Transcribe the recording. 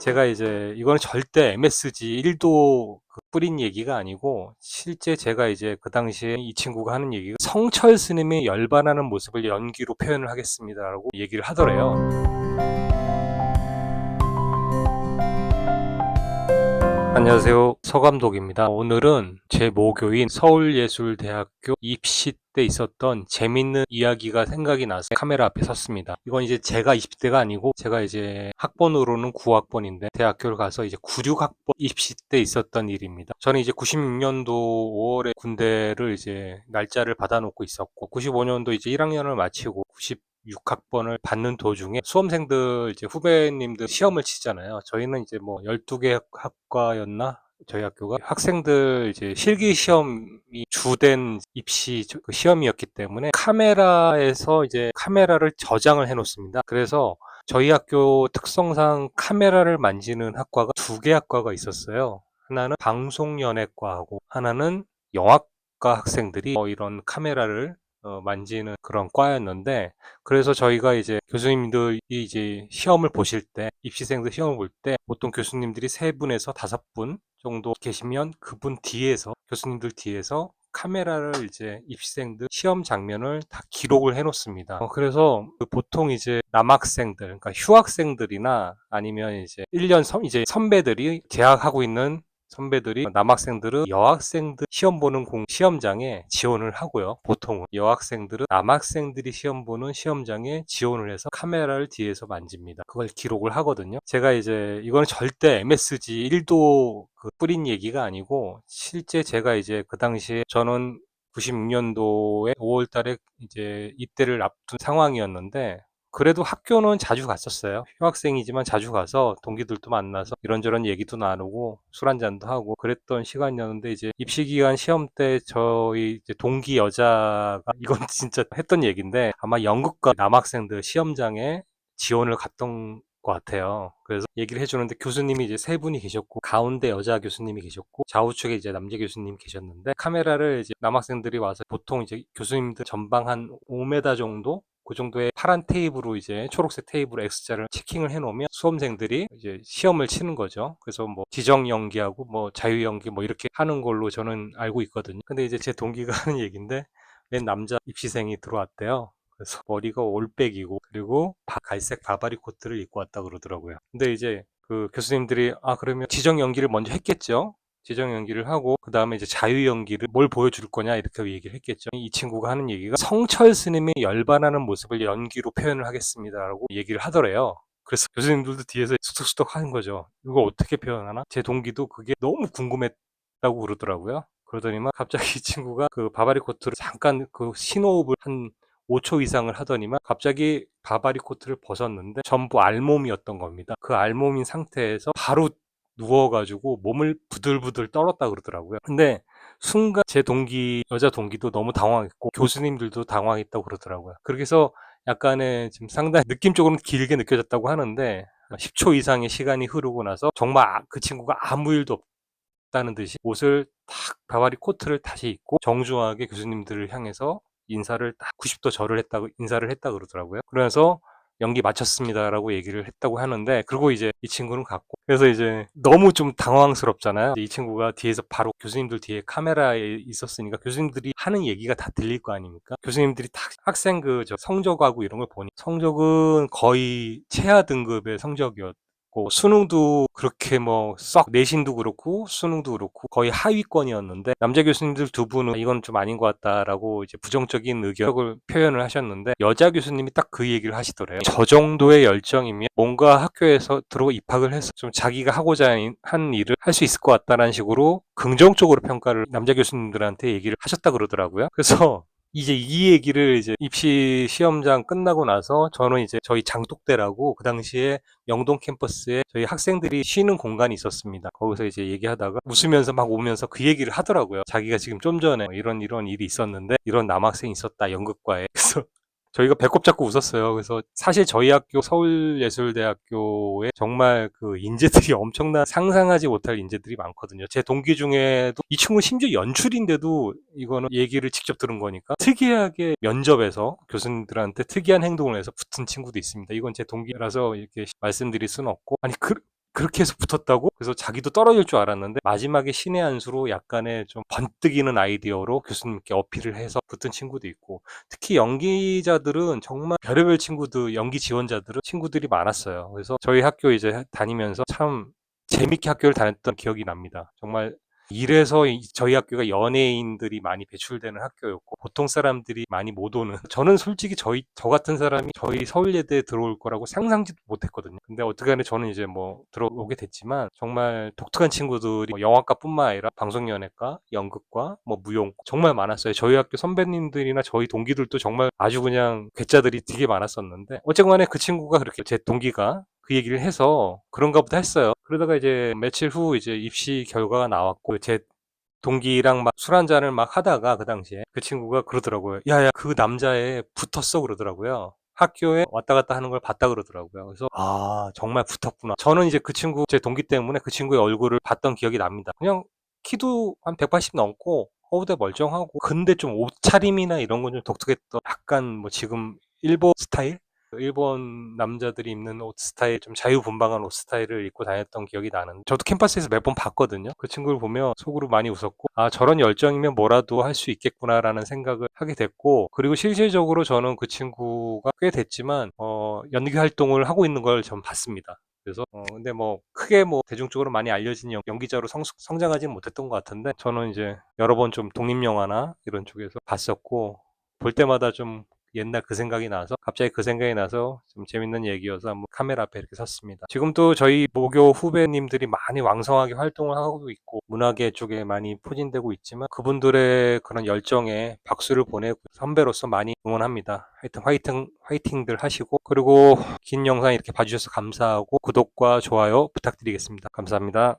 제가 이제 이거는 절대 MSG 1도 뿌린 얘기가 아니고, 실제 제가 이제 그 당시에 이 친구가 하는 얘기가 성철 스님이 열반하는 모습을 연기로 표현을 하겠습니다라고 얘기를 하더래요. 안녕하세요. 서감독입니다. 오늘은 제 모교인 서울예술대학교 입시 때 있었던 재밌는 이야기가 생각이 나서 카메라 앞에 섰습니다. 이건 이제 제가 20대가 아니고, 제가 이제 학번으로는 9학번인데 대학교를 가서 이제 96학번 입시 때 있었던 일입니다. 저는 이제 96년도 5월에 군대를 이제 날짜를 받아놓고 있었고, 95년도 이제 1학년을 마치고 6학번을 받는 도중에 수험생들 이제 후배님들 시험을 치잖아요. 저희는 이제 뭐 12개 학과였나? 저희 학교가 학생들 이제 실기 시험이 주된 입시 그 시험이었기 때문에 카메라에서 이제 카메라를 저장을 해 놓습니다. 그래서 저희 학교 특성상 카메라를 만지는 학과가 두 개 학과가 있었어요. 하나는 방송연예과하고 하나는 영화과 학생들이 이런 카메라를 만지는 그런 과였는데, 그래서 저희가 이제 교수님들이 이제 시험을 보실 때, 입시생들 시험을 볼 때 보통 교수님들이 세 분에서 다섯 분 정도 계시면 그분 뒤에서, 교수님들 뒤에서 카메라를 이제 입시생들 시험 장면을 다 기록을 해 놓습니다. 그래서 보통 이제 남학생들, 그러니까 휴학생들이나 아니면 이제 1년 이제 선배들이 재학하고 있는 선배들이, 남학생들은 여학생들 시험 보는 시험장에 지원을 하고요. 보통은 여학생들은 남학생들이 시험 보는 시험장에 지원을 해서 카메라를 뒤에서 만집니다. 그걸 기록을 하거든요. 제가 이제 이거는 절대 MSG 1도 뿌린 얘기가 아니고, 실제 제가 이제 그 당시에 저는 96년도에 5월 달에 이제 입대를 앞둔 상황이었는데, 그래도 학교는 자주 갔었어요. 휴학생이지만 자주 가서 동기들도 만나서 이런저런 얘기도 나누고 술 한잔도 하고 그랬던 시간이었는데, 이제 입시기간 시험 때 저희 이제 동기 여자가, 이건 진짜 했던 얘기인데, 아마 연극과 남학생들 시험장에 지원을 갔던 것 같아요. 그래서 얘기를 해주는데, 교수님이 이제 세 분이 계셨고, 가운데 여자 교수님이 계셨고, 좌우측에 이제 남자 교수님이 계셨는데, 카메라를 이제 남학생들이 와서, 보통 이제 교수님들 전방 한 5m 정도, 그 정도의 파란 테이프로, 이제 초록색 테이프로 X자를 체킹을 해놓으면 수험생들이 이제 시험을 치는 거죠. 그래서 뭐 지정 연기하고 뭐 자유 연기 뭐 이렇게 하는 걸로 저는 알고 있거든요. 근데 이제 제 동기가 하는 얘기인데, 웬 남자 입시생이 들어왔대요. 그래서 머리가 올백이고, 그리고 갈색 바바리 코트를 입고 왔다 그러더라고요. 근데 이제 그 교수님들이, 그러면 지정 연기를 먼저 했겠죠. 지정 연기를 하고 그 다음에 이제 자유 연기를 뭘 보여줄 거냐 이렇게 얘기를 했겠죠. 이 친구가 하는 얘기가 성철 스님이 열반하는 모습을 연기로 표현을 하겠습니다라고 얘기를 하더래요. 그래서 교수님들도 뒤에서 수덕수덕 하는 거죠. 이거 어떻게 표현하나? 제 동기도 그게 너무 궁금했다고 그러더라고요. 그러더니만 갑자기 이 친구가 그 바바리 코트를 잠깐 그 신호흡을 한 5초 이상을 하더니만 갑자기 바바리 코트를 벗었는데 전부 알몸이었던 겁니다. 그 알몸인 상태에서 바로 누워가지고 몸을 부들부들 떨었다 그러더라고요. 근데 순간 제 여자 동기도 너무 당황했고 교수님들도 당황했다고 그러더라고요. 그렇게 해서 약간의 지금 상당히 느낌적으로는 길게 느껴졌다고 하는데, 10초 이상의 시간이 흐르고 나서 정말 그 친구가 아무 일도 없다는 듯이 옷을 탁, 바바리 코트를 다시 입고 정중하게 교수님들을 향해서 인사를 딱 90도 절을 했다고, 인사를 했다 그러더라고요. 그래서 연기 마쳤습니다라고 얘기를 했다고 하는데, 그리고 이제 이 친구는 갔고, 그래서 이제 너무 좀 당황스럽잖아요. 이 친구가 뒤에서 바로 교수님들 뒤에 카메라에 있었으니까 교수님들이 하는 얘기가 다 들릴 거 아닙니까? 교수님들이 다 학생 성적하고 이런 걸 보니 성적은 거의 최하 등급의 성적이었고, 수능도 그렇게 뭐 썩, 내신도 그렇고 수능도 그렇고 거의 하위권이었는데, 남자 교수님들 두 분은 이건 좀 아닌 것 같다라고 이제 부정적인 의견을 표현을 하셨는데, 여자 교수님이 딱 그 얘기를 하시더래요. 저 정도의 열정이면 뭔가 학교에서 들어 입학을 해서 좀 자기가 하고자 한 일을 할 수 있을 것 같다라는 식으로 긍정적으로 평가를 남자 교수님들한테 얘기를 하셨다 그러더라고요. 그래서 이제 이 얘기를 이제 입시 시험장 끝나고 나서, 저는 이제 저희 장독대라고 그 당시에 영동 캠퍼스에 저희 학생들이 쉬는 공간이 있었습니다. 거기서 이제 얘기하다가 웃으면서 막 오면서 그 얘기를 하더라고요. 자기가 지금 좀 전에 이런 일이 있었는데 이런 남학생이 있었다, 연극과에. 그래서 저희가 배꼽 잡고 웃었어요. 그래서 사실 저희 학교 서울예술대학교에 정말 그 인재들이 엄청난, 상상하지 못할 인재들이 많거든요. 제 동기 중에도 이 친구는 심지어 연출인데도, 이거는 얘기를 직접 들은 거니까, 특이하게 면접에서 교수님들한테 특이한 행동을 해서 붙은 친구도 있습니다. 이건 제 동기라서 이렇게 말씀드릴 수는 없고, 아니 그렇게 해서 붙었다고? 그래서 자기도 떨어질 줄 알았는데 마지막에 신의 한 수로 약간의 좀 번뜩이는 아이디어로 교수님께 어필을 해서 붙은 친구도 있고, 특히 연기자들은 정말 별의별 친구들, 연기 지원자들은 친구들이 많았어요. 그래서 저희 학교 이제 다니면서 참 재밌게 학교를 다녔던 기억이 납니다. 정말 이래서 저희 학교가 연예인들이 많이 배출되는 학교였고 보통 사람들이 많이 못 오는, 저는 솔직히 저 같은 사람이 저희 서울예대에 들어올 거라고 상상지도 못했거든요. 근데 어떻게간에 저는 이제 뭐 들어오게 됐지만 정말 독특한 친구들이 뭐 영화과뿐만 아니라 방송연예과, 연극과, 뭐 무용 정말 많았어요. 저희 학교 선배님들이나 저희 동기들도 정말 아주 그냥 괴짜들이 되게 많았었는데, 어쨌건 간에 그 친구가 그렇게, 제 동기가 그 얘기를 해서 그런가 보다 했어요. 그러다가 이제 며칠 후 이제 입시 결과가 나왔고, 제 동기랑 막 술 한잔을 막 하다가 그 당시에 그 친구가 그러더라고요. 야야, 그 남자애 붙었어, 그러더라고요. 학교에 왔다 갔다 하는 걸 봤다 그러더라고요. 그래서 아, 정말 붙었구나. 저는 이제 그 친구, 제 동기 때문에 그 친구의 얼굴을 봤던 기억이 납니다. 그냥 키도 한 180 넘고 허우대 멀쩡하고, 근데 좀 옷차림이나 이런 건 좀 독특했던, 약간 뭐 지금 일본 스타일? 일본 남자들이 입는 옷 스타일, 좀 자유분방한 옷 스타일을 입고 다녔던 기억이 나는데, 저도 캠퍼스에서 몇 번 봤거든요. 그 친구를 보면 속으로 많이 웃었고, 아, 저런 열정이면 뭐라도 할 수 있겠구나라는 생각을 하게 됐고, 그리고 실질적으로 저는 그 친구가 꽤 됐지만 연기 활동을 하고 있는 걸 전 봤습니다. 그래서 근데 뭐 크게 뭐 대중적으로 많이 알려진 연기자로 성장하지는 못했던 것 같은데, 저는 이제 여러 번 좀 독립영화나 이런 쪽에서 봤었고, 볼 때마다 좀 옛날 그 생각이 나서, 갑자기 그 생각이 나서 좀 재밌는 얘기여서 한번 카메라 앞에 이렇게 섰습니다. 지금도 저희 모교 후배님들이 많이 왕성하게 활동을 하고 있고 문화계 쪽에 많이 포진되고 있지만, 그분들의 그런 열정에 박수를 보내고 선배로서 많이 응원합니다. 하여튼 화이팅들 하시고, 그리고 긴 영상 이렇게 봐주셔서 감사하고 구독과 좋아요 부탁드리겠습니다. 감사합니다.